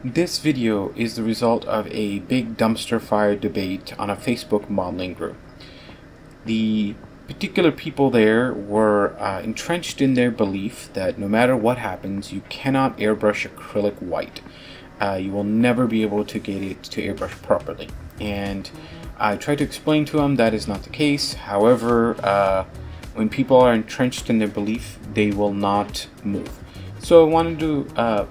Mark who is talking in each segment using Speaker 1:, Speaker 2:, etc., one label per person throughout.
Speaker 1: This video is the result of a big dumpster fire debate on a Facebook modeling group. The particular people there were entrenched in their belief that no matter what happens, you cannot airbrush acrylic white. You will never be able to get it to airbrush properly. And I tried to explain to them that is not the case. However, when people are entrenched in their belief, they will not move. So I wanted to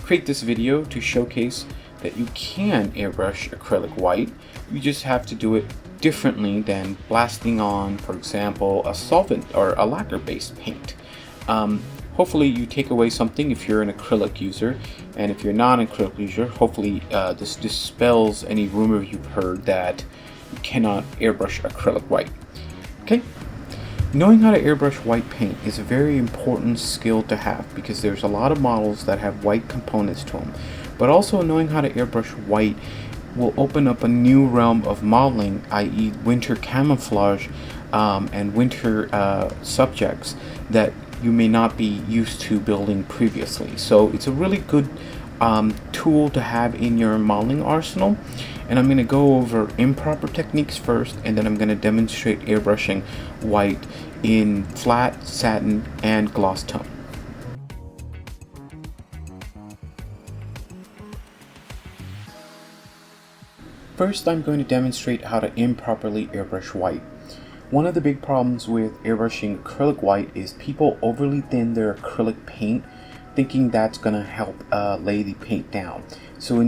Speaker 1: create this video to showcase that you can airbrush acrylic white. You just have to do it differently than blasting on, for example, a solvent or a lacquer based paint. Hopefully you take away something if you're an acrylic user, and if you're not an acrylic user, hopefully this dispels any rumor you've heard that you cannot airbrush acrylic white. Okay? Knowing how to airbrush white paint is a very important skill to have, because there's a lot of models that have white components to them. But also knowing how to airbrush white will open up a new realm of modeling, i.e. winter camouflage and winter subjects that you may not be used to building previously. So it's a really good tool to have in your modeling arsenal. And I'm going to go over improper techniques first, and then I'm going to demonstrate airbrushing white in flat, satin, and gloss tone. First, I'm going to demonstrate how to improperly airbrush white. One of the big problems with airbrushing acrylic white is people overly thin their acrylic paint, thinking that's going to help lay the paint down. So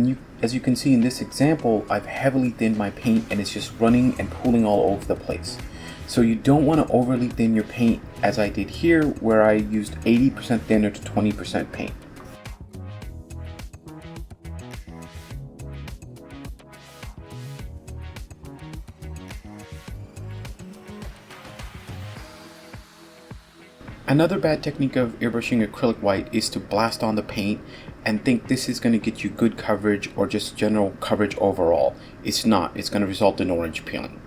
Speaker 1: as you can see in this example, I've heavily thinned my paint and it's just running and pooling all over the place. So you don't want to overly thin your paint, as I did here, where I used 80% thinner to 20% paint. Another bad technique of airbrushing acrylic white is to blast on the paint and think this is going to get you good coverage or just general coverage overall. It's not. It's going to result in orange peeling.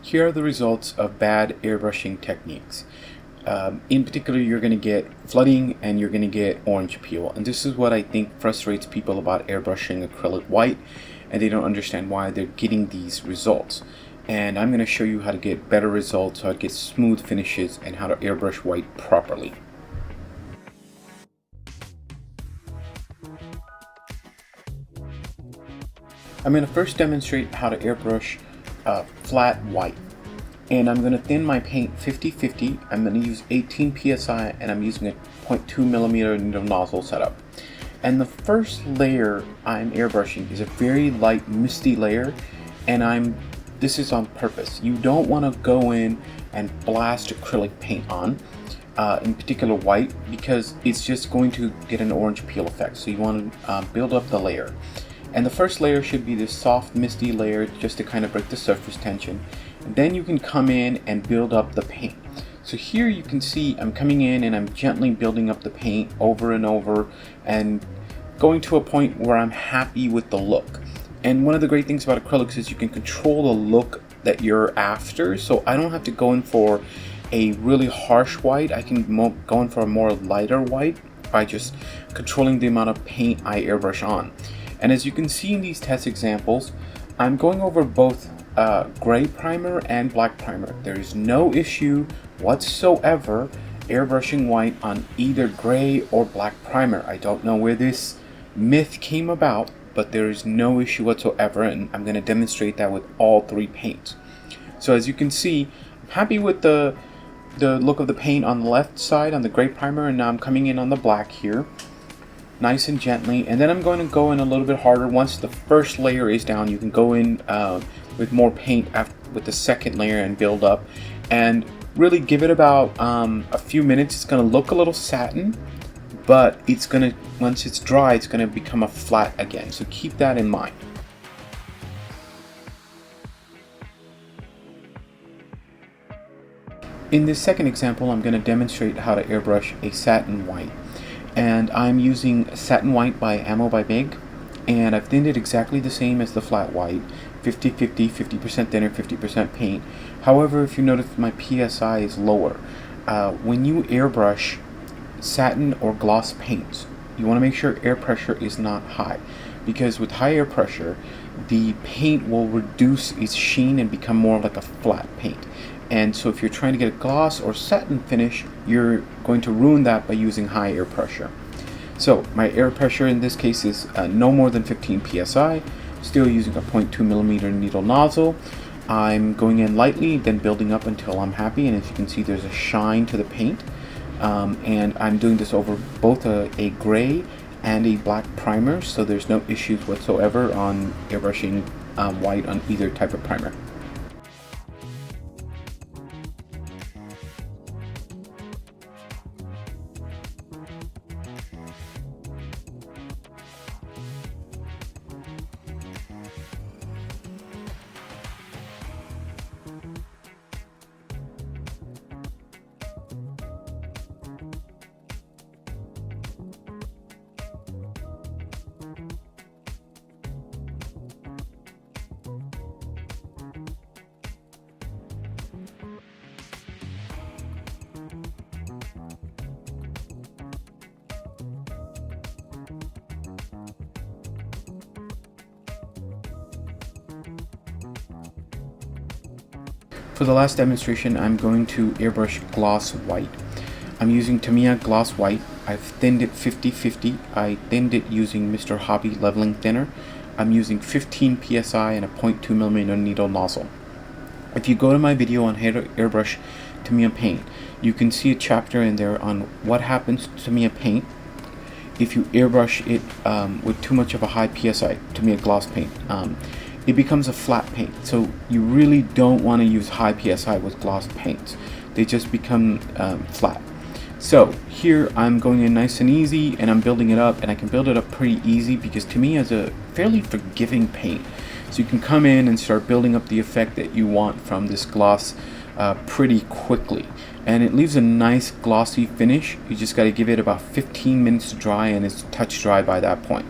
Speaker 1: Here are the results of bad airbrushing techniques. In particular, you're going to get flooding and you're going to get orange peel. And this is what I think frustrates people about airbrushing acrylic white, and they don't understand why they're getting these results. And I'm going to show you how to get better results, how to get smooth finishes, and how to airbrush white properly. I'm going to first demonstrate how to airbrush flat white. And I'm going to thin my paint 50-50. I'm going to use 18 psi, and I'm using a 0.2 millimeter needle nozzle setup. And the first layer I'm airbrushing is a very light misty layer, and this is on purpose. You don't want to go in and blast acrylic paint on, in particular white, because it's just going to get an orange peel effect. So you want to build up the layer. And the first layer should be this soft misty layer, just to kind of break the surface tension. And then you can come in and build up the paint. So here you can see I'm coming in and I'm gently building up the paint over and over and going to a point where I'm happy with the look. And one of the great things about acrylics is you can control the look that you're after. So I don't have to go in for a really harsh white. I can go in for a more lighter white by just controlling the amount of paint I airbrush on. And as you can see in these test examples, I'm going over both gray primer and black primer. There is no issue whatsoever airbrushing white on either gray or black primer. I don't know where this myth came about, but there is no issue whatsoever, and I'm going to demonstrate that with all three paints. So as you can see, I'm happy with the look of the paint on the left side on the gray primer, and now I'm coming in on the black here, nice and gently. And then I'm going to go in a little bit harder. Once the first layer is down, you can go in with more paint with the second layer and build up, and really give it about a few minutes. It's going to look a little satin, but it's going to, once it's dry, it's going to become a flat again. So keep that in mind. In this second example, I'm going to demonstrate how to airbrush a satin white. And I'm using satin white by Ammo by Big, and I've thinned it exactly the same as the flat white, 50-50, 50% thinner, 50% paint. However, if you notice, my PSI is lower. when you airbrush satin or gloss paints, you want to make sure air pressure is not high, because with high air pressure the paint will reduce its sheen and become more like a flat paint. And so if you're trying to get a gloss or satin finish, you're going to ruin that by using high air pressure. So my air pressure in this case is no more than 15 psi, still using a 0.2 millimeter needle nozzle. I'm going in lightly, then building up until I'm happy, and as you can see there's a shine to the paint. And I'm doing this over both a gray and a black primer, so there's no issues whatsoever on airbrushing white on either type of primer. For the last demonstration, I'm going to airbrush gloss white. I'm using Tamiya gloss white. I've thinned it 50-50. I thinned it using Mr. Hobby leveling thinner. I'm using 15 psi and a 0.2 millimeter needle nozzle. If you go to my video on how to airbrush Tamiya paint, you can see a chapter in there on what happens to Tamiya paint if you airbrush it with too much of a high psi Tamiya gloss paint. It becomes a flat paint, so you really don't want to use high psi with gloss paints. They just become flat. So here I'm going in nice and easy, and I'm building it up, and I can build it up pretty easy because Tamiya is a fairly forgiving paint. So you can come in and start building up the effect that you want from this gloss pretty quickly, and it leaves a nice glossy finish. You just got to give it about 15 minutes to dry, and it's touch dry by that point.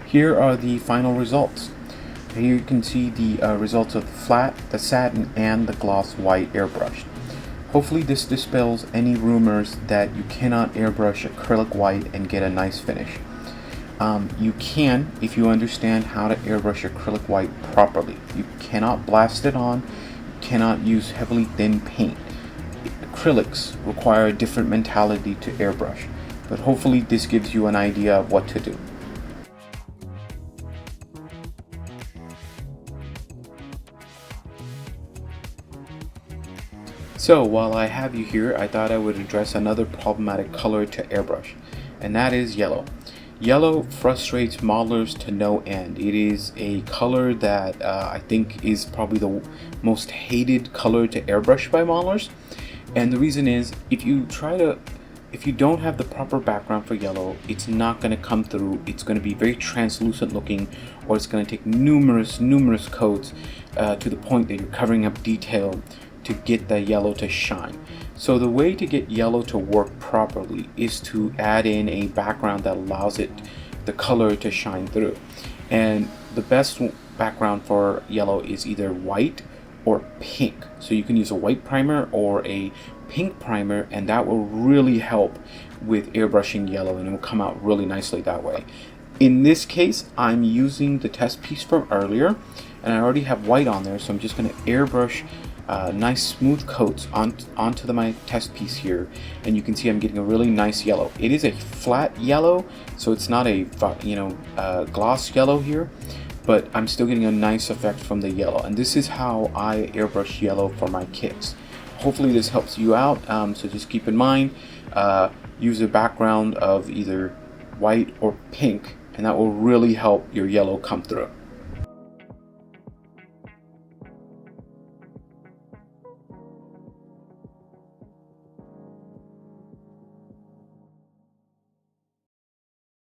Speaker 1: Here are the final results. Here you can see the results of the flat, the satin, and the gloss white airbrushed. Hopefully this dispels any rumors that you cannot airbrush acrylic white and get a nice finish. You can if you understand how to airbrush acrylic white properly. You cannot blast it on, you cannot use heavily thin paint. Acrylics require a different mentality to airbrush, but hopefully this gives you an idea of what to do. So while I have you here, I thought I would address another problematic color to airbrush, and that is yellow. Yellow frustrates modelers to no end. It is a color that I think is probably the most hated color to airbrush by modelers, and the reason is if you don't have the proper background for yellow, it's not going to come through. It's going to be very translucent looking, or it's going to take numerous coats to the point that you're covering up detail to get the yellow to shine. So the way to get yellow to work properly is to add in a background that allows the color to shine through. And the best background for yellow is either white or pink. So you can use a white primer or a pink primer, and that will really help with airbrushing yellow, and it will come out really nicely that way. In this case, I'm using the test piece from earlier, and I already have white on there, so I'm just going to airbrush nice smooth coats onto my test piece here, and you can see I'm getting a really nice yellow. It is a flat yellow, so it's not a gloss yellow here, but I'm still getting a nice effect from the yellow, and this is how I airbrush yellow for my kits. Hopefully this helps you out, so just keep in mind, use a background of either white or pink, and that will really help your yellow come through.